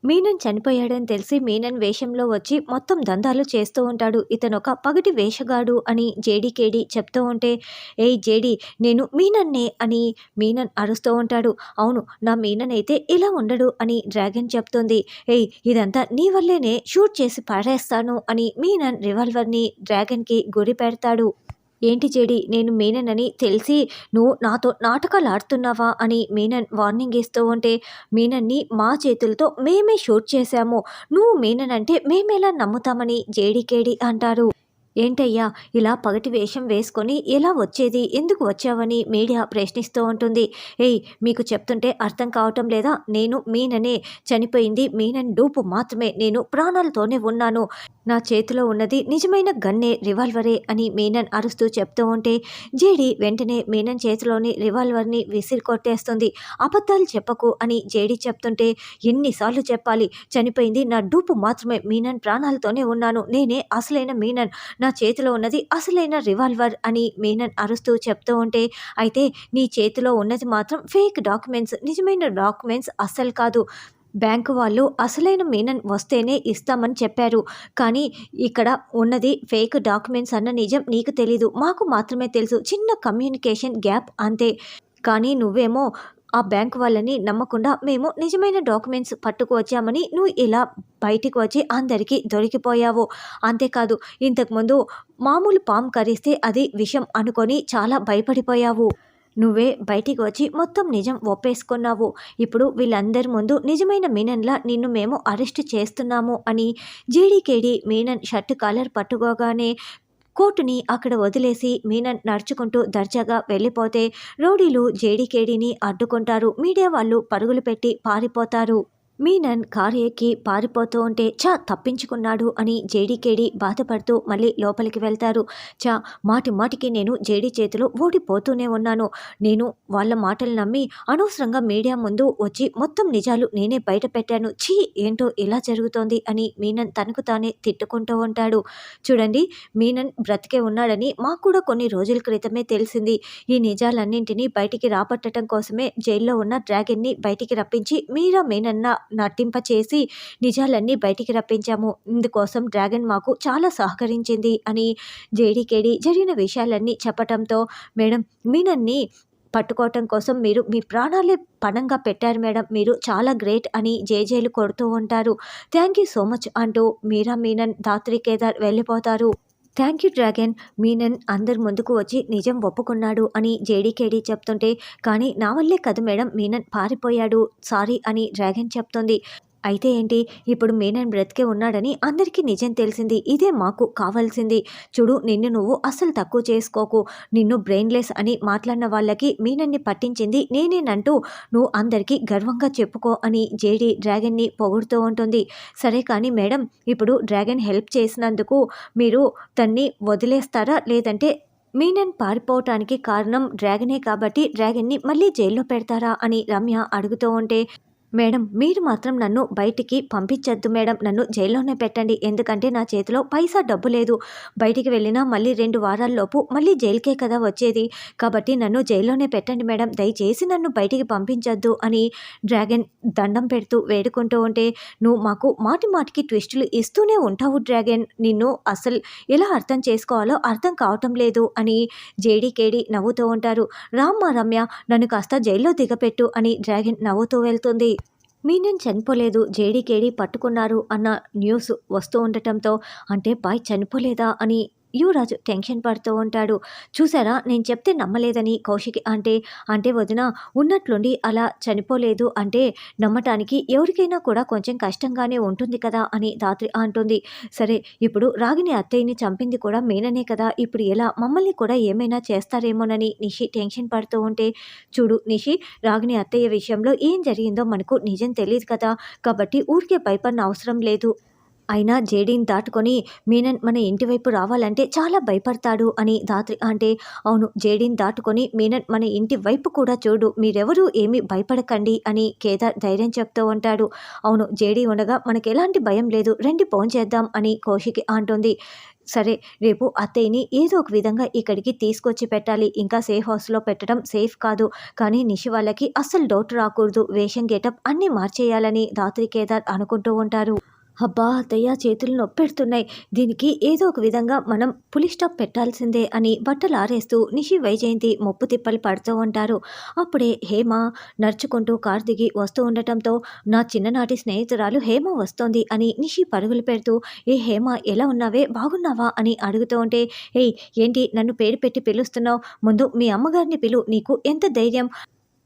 మీనన్ చనిపోయాడని తెలిసి మీనన్ వేషంలో వచ్చి మొత్తం దందాలు చేస్తూ ఉంటాడు. ఇతనొక పగటి వేషగాడు అని జేడీకేడి చెప్తూ ఉంటే, "ఏయ్ జేడీ, నేను మీనన్నే" అని మీనన్ అరుస్తూ ఉంటాడు. "అవును, నా మీనన్ అయితే ఇలా ఉండడు" అని డ్రాగన్ చెప్తుంది. "ఏయ్, ఇదంతా నీ వల్లేనే, షూట్ చేసి పారేస్తాను" అని మీనన్ రివాల్వర్‌ని డ్రాగన్‌కి గురిపెడతాడు. "ఏంటి జేడీ, నేను మీననని తెలిసి నువ్వు నాతో నాటకాలాడుతున్నావా" అని మీనన్ వార్నింగ్ ఇస్తూ ఉంటే, "మీనన్ని మా చేతులతో మేమే షూట్ చేశాము. నువ్వు మీననంటే మేమెలా నమ్ముతామని" జేడీకేడి అంటారు. "ఏంటయ్యా, ఇలా పగటి వేషం వేసుకొని ఎలా వచ్చేది? ఎందుకు వచ్చావని" మీడియా ప్రశ్నిస్తూ ఉంటుంది. "ఏయ్, మీకు చెప్తుంటే అర్థం కావటం లేదా? నేను మీననే. చనిపోయింది మీనన్ డూపు మాత్రమే. నేను ప్రాణాలతోనే ఉన్నాను. నా చేతిలో ఉన్నది నిజమైన గన్నే, రివాల్వరే" అని మీనన్ అరుస్తూ చెప్తూ ఉంటే, జేడీ వెంటనే మీనన్ చేతిలోని రివాల్వర్‌ని విసిరి కొట్టేస్తుంది. "అబద్ధాలు చెప్పకు" అని జేడీ చెప్తుంటే, "ఎన్నిసార్లు చెప్పాలి? చనిపోయింది నా డూపు మాత్రమే. మీనన్ ప్రాణాలతోనే ఉన్నాను. నేనే అసలైన మీనన్. నా చేతిలో ఉన్నది అసలైన రివాల్వర్" అని మీనన్ అరుస్తూ చెప్తూ ఉంటే, "అయితే నీ చేతిలో ఉన్నది మాత్రం ఫేక్ డాక్యుమెంట్స్. నిజమైన డాక్యుమెంట్స్ అస్సలు కాదు. బ్యాంకు వాళ్ళు అసలైన మీనన్ వస్తేనే ఇస్తామని చెప్పారు. కానీ ఇక్కడ ఉన్నది ఫేక్ డాక్యుమెంట్స్ అన్న నిజం నీకు తెలీదు. మాకు మాత్రమే తెలుసు. చిన్న కమ్యూనికేషన్ గ్యాప్ అంతే. కానీ నువ్వేమో ఆ బ్యాంకు వాళ్ళని నమ్మకుండా మేము నిజమైన డాక్యుమెంట్స్ పట్టుకు వచ్చామని నువ్వు ఇలా బయటికి వచ్చి అందరికీ దొరికిపోయావు. అంతేకాదు, ఇంతకుముందు మామూలు పాము కరిస్తే అది విషం అనుకొని చాలా భయపడిపోయావు. నువ్వే బయటికి వచ్చి మొత్తం నిజం ఒప్పేసుకున్నావు. ఇప్పుడు వీళ్ళందరి ముందు నిజమైన మీనన్‌లా నిన్ను మేము అరెస్ట్ చేస్తున్నాము" అని జేడీకేడి మీనన్ షర్ట్ కాలర్ పట్టుకోగానే కోటుని అక్కడ వదిలేసి మీనన్ నడుచుకుంటూ దర్జాగా వెళ్ళిపోతే, రౌడీలు జేడీకేడీని అడ్డుకుంటారు. మీడియా వాళ్ళు పరుగులు పెట్టి పారిపోతారు. మీనన్ కారు ఎక్కి పారిపోతూ ఉంటే, తప్పించుకున్నాడు అని జేడీకేడి బాధపడుతూ మళ్ళీ లోపలికి వెళ్తారు. మాటి మాటికి నేను జేడీ చేతిలో ఓడిపోతూనే ఉన్నాను. నేను వాళ్ళ మాటలు నమ్మి అనవసరంగా మీడియా ముందు వచ్చి మొత్తం నిజాలు నేనే బయట పెట్టాను. ఏంటో ఇలా జరుగుతోంది అని మీనన్ తనకు తానే తిట్టుకుంటూ ఉంటాడు. చూడండి, మీనన్ బ్రతికే ఉన్నాడని మాకు కూడా కొన్ని రోజుల క్రితమే తెలిసింది. ఈ నిజాలన్నింటినీ బయటికి రాబట్టడం కోసమే జైల్లో ఉన్న డ్రాగన్ని బయటికి రప్పించి మీనన్న నటింపచేసి నిజాలన్నీ బయటికి రప్పించాము. ఇందుకోసం డ్రాగన్ మాకు చాలా సహకరించింది అని జేడీకేడి జరిగిన విషయాలన్నీ చెప్పటంతో, "మేడం, మీనన్ని పట్టుకోవటం కోసం మీరు మీ ప్రాణాలే పణంగా పెట్టారు మేడం. మీరు చాలా గ్రేట్" అని జేజేలు కొడుతూ ఉంటారు. "థ్యాంక్ యూ సో మచ్" అంటూ మీనన్, ధాత్రి కేదార్ వెళ్ళిపోతారు. "Thank you dragon. మీనన్ అందరి ముందుకు వచ్చి నిజం ఒప్పుకున్నాడు" అని జేడీకేడి చెప్తుంటే, "కానీ నా వల్లే కదా మేడం మీనన్ పారిపోయాడు. సారీ" అని డ్రాగన్ చెప్తుంది. "అయితే ఏంటి? ఇప్పుడు మీనన్ బ్రతికే ఉన్నాడని అందరికీ నిజం తెలిసింది. ఇదే మాకు కావాల్సింది. చూడు, నిన్ను నువ్వు అస్సలు తక్కువ చేసుకోకు. నిన్ను బ్రెయిన్‌లెస్ అని మాట్లాడిన వాళ్ళకి మీనన్ని పట్టించింది నేనేనంటూ నువ్వు అందరికీ గర్వంగా చెప్పుకో" అని జేడీ డ్రాగన్‌ని పొగుడుతూ ఉంటుంది. "సరే కానీ మేడం, ఇప్పుడు డ్రాగన్ హెల్ప్ చేసినందుకు మీరు తన్ని వదిలేస్తారా? లేదంటే మీనన్ పారిపోవటానికి కారణం డ్రాగనే కాబట్టి డ్రాగన్‌ని మళ్ళీ జైల్లో పెడతారా?" అని రమ్య అడుగుతూ ఉంటే, "మేడం, మీరు మాత్రం నన్ను బయటికి పంపించొద్దు మేడం. నన్ను జైల్లోనే పెట్టండి. ఎందుకంటే నా చేతిలో పైసా డబ్బు లేదు. బయటికి వెళ్ళినా మళ్ళీ 2 వారాల్లోపు మళ్ళీ జైలుకే కదా వచ్చేది. కాబట్టి నన్ను జైల్లోనే పెట్టండి మేడం. దయచేసి నన్ను బయటికి పంపించొద్దు" అని డ్రాగన్ దండం పెడుతూ వేడుకుంటూ ఉంటే, "నువ్వు మాకు మాటి మాటికి ట్విస్టులు ఇస్తూనే ఉంటావు డ్రాగన్. నిన్ను అసలు ఎలా అర్థం చేసుకోవాలో అర్థం కావటం లేదు" అని జేడీకేడి నవ్వుతూ ఉంటారు. "రామ్మా రమ్య, నన్ను కాస్త జైల్లో దిగపెట్టు" అని డ్రాగన్ నవ్వుతూ వెళ్తుంది. మీనన్ చనిపోలేదు, జేడీకేడి పట్టుకున్నారు అన్న న్యూస్ వస్తూ ఉండటంతో, అంటే బాయ్ చనిపోలేదా అని యువరాజు టెన్షన్ పడుతూ ఉంటాడు. "చూసారా, నేను చెప్తే నమ్మలేదని" కౌశికి అంటే వదిన, ఉన్నట్లుండి అలా చనిపోలేదు అంటే నమ్మటానికి ఎవరికైనా కూడా కొంచెం కష్టంగానే ఉంటుంది కదా అని ధాత్రి అంటుంది. "సరే, ఇప్పుడు రాగిని అత్తయ్యని చంపింది కూడా మీననే కదా. ఇప్పుడు ఎలా? మమ్మల్ని కూడా ఏమైనా చేస్తారేమోనని" నిషి టెన్షన్ పడుతూ ఉంటే, "చూడు నిషి, రాగిని అత్తయ్య విషయంలో ఏం జరిగిందో మనకు నిజం తెలీదు కదా. కాబట్టి ఊరికే భయపడిన అవసరం లేదు. అయినా జేడీని దాటుకొని మీనన్ మన ఇంటి వైపు రావాలంటే చాలా భయపడతాడు అని ధాత్రి అంటే, అవును జేడీని దాటుకొని మీనన్ మన ఇంటి వైపు కూడా చూడు, మీరెవరూ ఏమీ భయపడకండి అని కేదార్ ధైర్యం చెప్తూ ఉంటాడు. అవును జేడీ ఉండగా మనకు ఎలాంటి భయం లేదు, రండి భోంచేద్దాం అని కౌశికి అంటుంది. సరే రేపు అత్తయ్యని ఏదో ఒక విధంగా ఇక్కడికి తీసుకొచ్చి పెట్టాలి, ఇంకా సేఫ్ హౌస్లో పెట్టడం సేఫ్ కాదు, కానీ నిషి వాళ్ళకి అస్సలు డౌట్ రాకూడదు, వేషం గెటప్ అన్నీ మార్చేయాలని ధాత్రి కేదార్ అనుకుంటూ ఉంటారు. అబ్బా అత్తయ్య చేతులు నొప్పెడుతున్నాయి, దీనికి ఏదో ఒక విధంగా మనం పులి స్టాప్ పెట్టాల్సిందే అని బట్టలు ఆరేస్తూ నిషి వైజయంతి ముప్పు తిప్పలు పడుతూ ఉంటారు. అప్పుడే హేమ నడుచుకుంటూ కారు దిగి వస్తూ ఉండటంతో, నా చిన్ననాటి స్నేహితురాలు హేమ వస్తోంది అని నిషి పరుగులు పెడుతూ, ఏ హేమ ఎలా ఉన్నావే, బాగున్నావా అని అడుగుతూ ఉంటే, ఏయ్ ఏంటి నన్ను పేరు పెట్టి పిలుస్తున్నావు, ముందు మీ అమ్మగారిని పిలు, నీకు ఎంత ధైర్యం,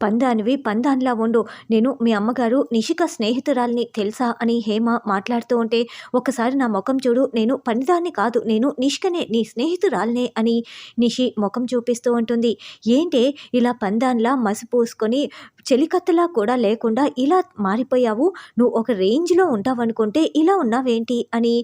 పందానివి పందాన్లా ఉండు, నేను మీ అమ్మగారు నిషిక స్నేహితురాల్ని తెలుసా అని హేమ మాట్లాడుతూ ఉంటే, ఒక్కసారి నా ముఖం చూడు, నేను పందాన్ని కాదు, నేను నిషికనే నీ స్నేహితురాల్నే అని నిషి ముఖం చూపిస్తూ ఉంటుంది. ఏంటే ఇలా పందాన్లా మసిపూసుకొని చెలికత్తలా కూడా లేకుండా ఇలా మారిపోయావు, నువ్వు ఒక రేంజ్లో ఉంటావనుకుంటే ఇలా ఉన్నావేంటి అని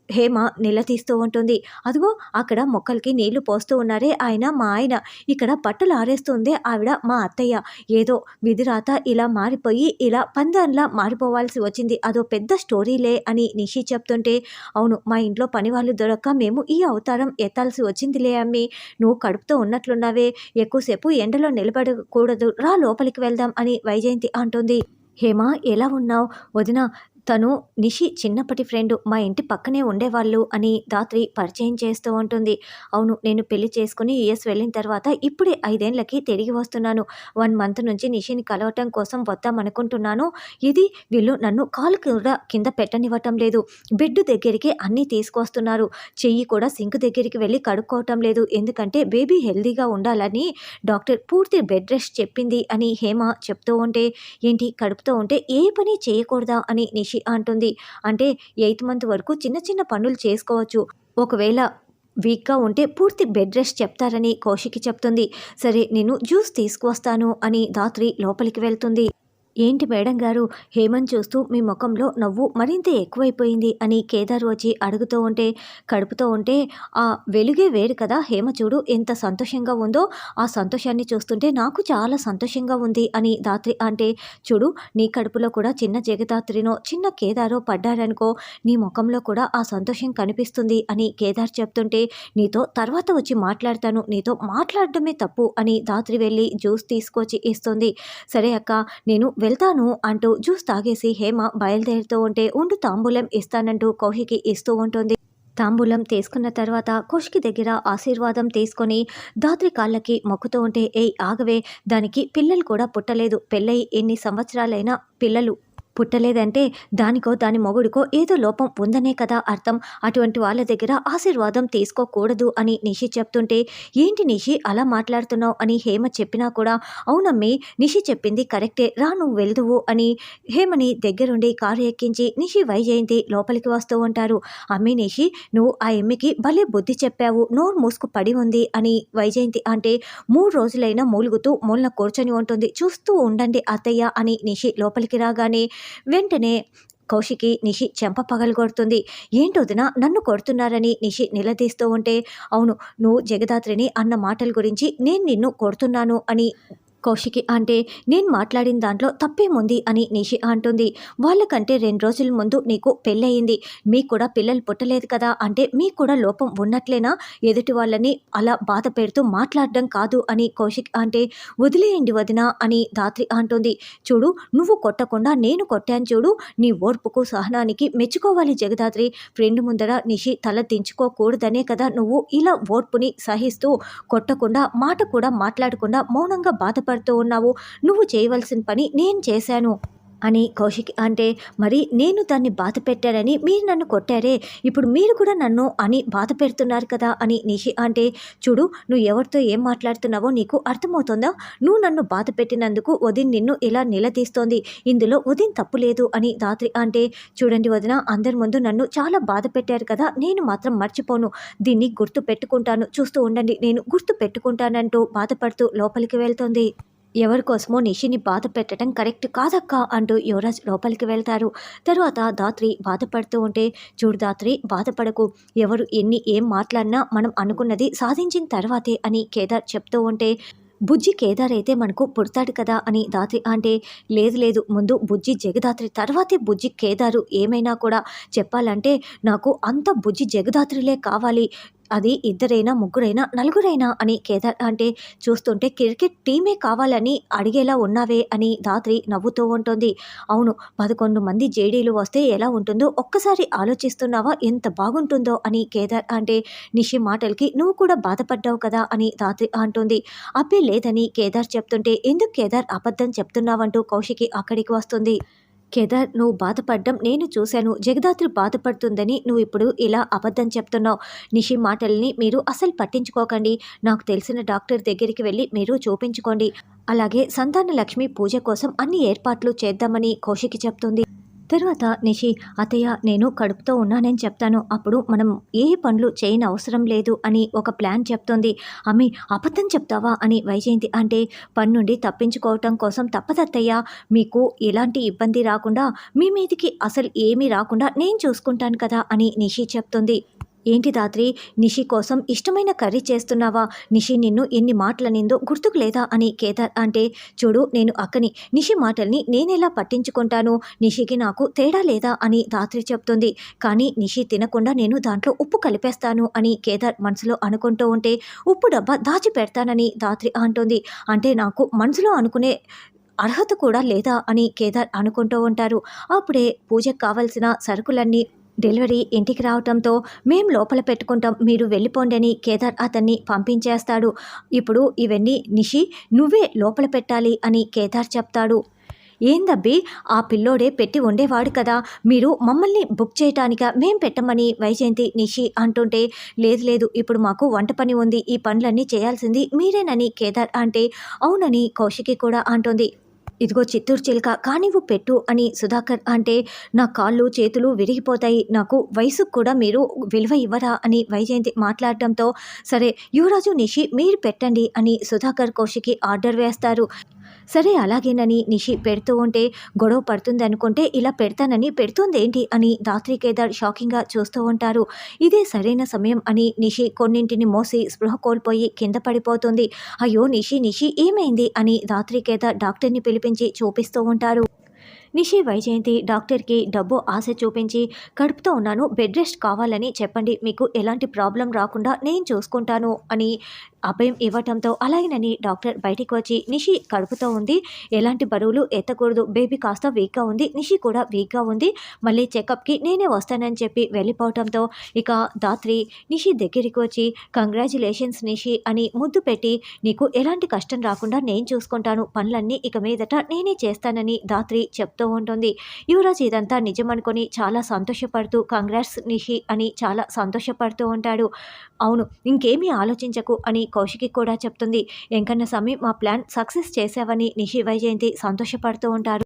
హేమ నిలదీస్తూ ఉంటుంది. అదిగో అక్కడ మొక్కలకి నీళ్లు పోస్తూ ఉన్నారే ఆయన మా ఆయన, ఇక్కడ బట్టలు ఆరేస్తుంది ఆవిడ మా అత్తయ్య, ఏదో విధిరాత ఇలా మారిపోయి ఇలా పందాన్లా మారిపోవాల్సి వచ్చింది, అదో పెద్ద స్టోరీలే అని నిషి చెప్తుంటే, అవును మా ఇంట్లో పని వాళ్ళు దొరక్క మేము ఈ అవతారం ఎత్తాల్సి వచ్చిందిలే అమ్మి, నువ్వు కడుపుతో ఉన్నట్లున్నావే, ఎక్కువసేపు ఎండలో నిలబడకూడదు, రా లోపలికి వెళ్దాం అని వైజయంతి అంటుంది. హేమ ఎలా ఉన్నావు వదిన, తను నిషి చిన్నప్పటి ఫ్రెండు, మా ఇంటి పక్కనే ఉండేవాళ్ళు అని ధాత్రి పరిచయం చేస్తూ ఉంటుంది. అవును నేను పెళ్లి చేసుకుని యుఎస్ వెళ్ళిన తర్వాత ఇప్పుడే 5 ఏళ్లకి తిరిగి వస్తున్నాను, 1 మంత్ నుంచి నిషిని కలవటం కోసం వద్దామనుకుంటున్నాను, ఇది వీళ్ళు నన్ను కాలు కూడా కింద పెట్టనివ్వటం లేదు, బెడ్ దగ్గరికి అన్నీ తీసుకొస్తున్నారు, చెయ్యి కూడా సింక్ దగ్గరికి వెళ్ళి కడుక్కోవటం లేదు, ఎందుకంటే బేబీ హెల్దీగా ఉండాలని డాక్టర్ పూర్తి బెడ్ రెస్ట్ చెప్పింది అని హేమ చెప్తూ ఉంటే, ఏంటి కడుపుతో ఉంటే ఏ పని చేయకూడదా అని నిషి అంటుంది. అంటే 8th మంత్ వరకు చిన్న చిన్న పనులు చేసుకోవచ్చు, ఒకవేళ వీక్గా ఉంటే పూర్తి బెడ్ రెస్ట్ చెప్తారని కౌశికి చెప్తుంది. సరే నేను జ్యూస్ తీసుకువస్తాను అని ధాత్రి లోపలికి వెళ్తుంది. ఏంటి మేడం గారు, హేమంత్ చూస్తూ మీ ముఖంలో నవ్వు మరింత ఎక్కువైపోయింది అని కేదార్ వచ్చి అడుగుతూ ఉంటే, కడుపుతో ఉంటే ఆ వెలుగే వేరు కదా, హేమ చూడు ఎంత సంతోషంగా ఉందో, ఆ సంతోషాన్ని చూస్తుంటే నాకు చాలా సంతోషంగా ఉంది అని ధాత్రి అంటే, చూడు నీ కడుపులో కూడా చిన్న జగదాత్రినో చిన్న కేదారో పడ్డారనుకో, నీ ముఖంలో కూడా ఆ సంతోషం కనిపిస్తుంది అని కేదార్ చెప్తుంటే, నీతో తర్వాత వచ్చి మాట్లాడతాను, నీతో మాట్లాడటమే తప్పు అని ధాత్రి వెళ్ళి జ్యూస్ తీసుకొచ్చి ఇస్తుంది. సరే అక్క నేను వెళ్తాను అంటూ జ్యూస్ తాగేసి హేమ బయలుదేరుతూ ఉంటే, ఉండు తాంబూలం ఇస్తానంటూ కౌశికి ఇస్తూ ఉంటుంది. తాంబూలం తీసుకున్న తర్వాత కౌశికి దగ్గర ఆశీర్వాదం తీసుకొని ధాత్రి కాళ్ళకి మొక్కుతూ ఉంటే, ఏయ్ ఆగవే, దానికి పిల్లలు కూడా పుట్టలేదు, పెళ్ళై ఎన్ని సంవత్సరాలైనా పిల్లలు పుట్టలేదంటే దానికో దాని మొగుడికో ఏదో లోపం ఉందనే కదా అర్థం, అటువంటి వాళ్ళ దగ్గర ఆశీర్వాదం తీసుకోకూడదు అని నిషి చెప్తుంటే, ఏంటి నిషి అలా మాట్లాడుతున్నావు అని హేమ చెప్పినా కూడా, అవునమ్మి నిషి చెప్పింది కరెక్టే, రా నువ్వు వెళ్దువు అని హేమని దగ్గరుండి కారు ఎక్కించి నిషి వైజయంతి లోపలికి వస్తూ ఉంటారు. అమ్మి నిషి నువ్వు ఆ ఎమ్మికి భలే బుద్ధి చెప్పావు, నోరు మూసుకు పడి ఉంది అని వైజయంతి అంటే, 3 రోజులైనా మూలుగుతూ మూలన కూర్చొని ఉంటుంది, చూస్తూ ఉండండి అత్తయ్య అని నిషి లోపలికి రాగానే వెంటనే కౌశికి నిషి చెంప పగలగొడుతుంది. ఏంటొదినా నన్ను కొడుతున్నారని నిషి నిలదీస్తూ ఉంటే, అవును నువ్వు జగదాత్రిని అన్న మాటల గురించి నేను నిన్ను కొడుతున్నాను అని కౌశికి అంటే, నేను మాట్లాడిన దాంట్లో తప్పేముంది అని నిషి అంటుంది. వాళ్ళకంటే 2 రోజుల ముందు నీకు పెళ్ళయింది, మీకు కూడా పిల్లలు పుట్టలేదు కదా, అంటే మీకు కూడా లోపం ఉన్నట్లేనా, ఎదుటి వాళ్ళని అలా బాధ పెడుతూ మాట్లాడడం కాదు అని కౌశిక్ అంటే, వదిలేయండి వదిన అని ధాత్రి అంటుంది. చూడు నువ్వు కొట్టకుండా నేను కొట్టాను చూడు, నీ ఓర్పుకు సహనానికి మెచ్చుకోవాలి జగదాత్రి, ఫ్రెండ్ ముందర నిషి తల దించుకోకూడదనే కదా నువ్వు ఇలా ఓర్పుని సహిస్తూ కొట్టకుండా మాట కూడా మాట్లాడకుండా మౌనంగా బాధపడుతూ ఉన్నావు, నువ్వు చేయవలసిన పని నేను చేశాను అని కౌశిక్ అంటే, మరి నేను దాన్ని బాధ పెట్టానని మీరు నన్ను కొట్టారే, ఇప్పుడు మీరు కూడా నన్ను అని బాధ పెడుతున్నారు కదా అని నిషి అంటే, చూడు నువ్వు ఎవరితో ఏం మాట్లాడుతున్నావో నీకు అర్థమవుతుందా, నువ్వు నన్ను బాధ పెట్టినందుకు వదిన్ నిన్ను ఇలా నిలదీస్తోంది, ఇందులో వదిన్ తప్పు లేదు అని ధాత్రి అంటే, చూడండి వదిన అందరి ముందు నన్ను చాలా బాధ పెట్టారు కదా, నేను మాత్రం మర్చిపోను, దీన్ని గుర్తు పెట్టుకుంటాను, చూస్తూ ఉండండి నేను గుర్తు పెట్టుకుంటానంటూ బాధపడుతూ లోపలికి వెళ్తుంది. ఎవరి కోసమో నిషిని బాధ పెట్టడం కరెక్ట్ కాదక్క అంటూ యువరాజ్ లోపలికి వెళ్తారు. తర్వాత ధాత్రి బాధపడుతూ ఉంటే, చూడు ధాత్రి బాధపడకు, ఎవరు ఏం మాట్లాడినా మనం అనుకున్నది సాధించిన తర్వాతే అని కేదార్ చెప్తూ ఉంటే, బుజ్జి కేదార్ అయితే మనకు పుడతాడు కదా అని ధాత్రి అంటే, లేదు లేదు, ముందు బుజ్జి జగదాత్రి తర్వాతే బుజ్జి కేదారు. ఏమైనా కూడా చెప్పాలంటే నాకు అంత బుజ్జి జగదాత్రిలే కావాలి, అది ఇద్దరైనా ముగ్గురైనా నలుగురైనా అని కేదార్ అంటే, చూస్తుంటే క్రికెట్ టీమే కావాలని అడిగేలా ఉన్నావే అని ధాత్రి నవ్వుతూ ఉంటుంది. అవును, 11 మంది జేడీలు వస్తే ఎలా ఉంటుందో ఒక్కసారి ఆలోచిస్తున్నావా, ఎంత బాగుంటుందో అని కేదార్ అంటే, నిషి మాటలకి నువ్వు కూడా బాధపడ్డావు కదా అని ధాత్రి అంటుంది. అబ్బే లేదని కేదార్ చెప్తుంటే, ఎందుకు కేదార్ అబద్ధం చెప్తున్నావంటూ కౌశికి అక్కడికి వస్తుంది. కేదార్, నువ్వు బాధపడ్డం నేను చూశాను, జగదాత్రి బాధపడుతుందని నువ్వు ఇప్పుడు ఇలా అబద్ధం చెప్తున్నావు. నిషి మాటల్ని మీరు అసలు పట్టించుకోకండి, నాకు తెలిసిన డాక్టర్ దగ్గరికి వెళ్ళి మీరు చూపించుకోండి, అలాగే సంతాన లక్ష్మి పూజ కోసం అన్ని ఏర్పాట్లు చేద్దామని కౌశికి చెప్తుంది. తర్వాత నిషి, అత్తయ్య నేను కడుపుతో ఉన్నానని చెప్తాను, అప్పుడు మనం ఏ పనులు చేయనవసరం లేదు అని ఒక ప్లాన్ చెప్తుంది. అమ్మి, అబద్ధం చెప్తావా అని వైజయంతి అంటే, పని నుండి తప్పించుకోవటం కోసం తప్పదత్తయ్య, మీకు ఎలాంటి ఇబ్బంది రాకుండా, మీ మీదికి అసలు ఏమీ రాకుండా నేను చూసుకుంటాను కదా అని నిషి చెప్తుంది. ఏంటి ధాత్రి, నిషి కోసం ఇష్టమైన కర్రీ చేస్తున్నావా, నిషి నిన్ను ఎన్ని మాటలనిందో గుర్తుకు లేదా అని కేదార్ అంటే, చూడు నేను అక్కని, నిషి మాటల్ని నేనెలా పట్టించుకుంటాను, నిషికి నాకు తేడా లేదా అని ధాత్రి చెప్తుంది. కానీ నిషి తినకుండా నేను దాంట్లో ఉప్పు కలిపేస్తాను అని కేదార్ మనసులో అనుకుంటూ ఉంటే, ఉప్పు డబ్బా దాచి పెడతానని ధాత్రి అంటుంది. అంటే నాకు మనసులో అనుకునే అర్హత కూడా లేదా అని కేదార్ అనుకుంటూ ఉంటారు. అప్పుడే పూజకు కావలసిన సరుకులన్నీ డెలివరీ ఇంటికి రావటంతో, మేం లోపల పెట్టుకుంటాం, మీరు వెళ్ళిపోండి అని కేదార్ అతన్ని పంపించేస్తాడు. ఇప్పుడు ఇవన్నీ నిషి నువ్వే లోపల పెట్టాలి అని కేదార్ చెప్తాడు. ఏందబ్బి, ఆ పిల్లోడే పెట్టి ఉండేవాడు కదా, మీరు మమ్మల్ని బుక్ చేయటానిక మేం పెట్టమని వైజయంతి నిషి అంటుంటే, లేదు లేదు, ఇప్పుడు మాకు వంట పని ఉంది, ఈ పనులన్నీ చేయాల్సింది మీరేనని కేదార్ అంటే, అవునని కౌశికి కూడా అంటుంది. ఇదిగో చిత్తూరు చిలుక కానివ్వు పెట్టు అని సుధాకర్ అంటే, నా కాళ్ళు చేతులు విరిగిపోతాయి, నాకు వయసుకు కూడా మీరు విలువ ఇవ్వరా అని వైజయంతి మాట్లాడటంతో, సరే యువరాజు నిషి మీరు పెట్టండి అని సుధాకర్ కౌశికి ఆర్డర్ వేస్తారు. సరే అలాగేనని నిషి పెడుతూ ఉంటే, గొడవ పడుతుంది అనుకుంటే ఇలా పెడతానని పెడుతుందేంటి అని ధాత్రి కేదార్ షాకింగ్గా చూస్తూ ఉంటారు. ఇదే సరైన సమయం అని నిషి కొన్నింటిని మోసి స్పృహ కోల్పోయి కింద పడిపోతుంది. అయ్యో నిషి నిషి ఏమైంది అని ధాత్రి కేదార్ డాక్టర్ని పిలిపించి చూపిస్తూ ఉంటారు. నిషి వైజయంతి డాక్టర్కి డబ్బు ఆశ చూపించి, కడుపుతో ఉన్నాను, బెడ్ రెస్ట్ కావాలని చెప్పండి, మీకు ఎలాంటి ప్రాబ్లం రాకుండా నేను చూసుకుంటాను అని అభయం ఇవ్వటంతో, అలాగేనని డాక్టర్ బయటికి వచ్చి, నిషి కడుపుతో ఉంది, ఎలాంటి బరువులు ఎత్తకూడదు, బేబీ కాస్త వీక్గా ఉంది, నిషి కూడా వీక్గా ఉంది, మళ్ళీ చెకప్కి నేనే వస్తానని చెప్పి వెళ్ళిపోవటంతో, ఇక ధాత్రి నిషి దగ్గరికి వచ్చి, కంగ్రాచులేషన్స్ నిషి అని ముద్దు పెట్టి, నీకు ఎలాంటి కష్టం రాకుండా నేను చూసుకుంటాను, పనులన్నీ ఇక మీదట నేనే చేస్తానని ధాత్రి చెప్తూ ఉంటుంది. యువరాజ్ ఇదంతా నిజమనుకొని చాలా సంతోషపడుతూ, కంగ్రాట్స్ నిషి అని చాలా సంతోషపడుతూ ఉంటాడు. అవును, ఇంకేమీ ఆలోచించకు అని కౌశికి కూడా చెప్తుంది. ఎంకన్న స్వామి, మా ప్లాన్ సక్సెస్ చేశావని నిషి వైజయంతి సంతోషపడుతూ ఉంటారు.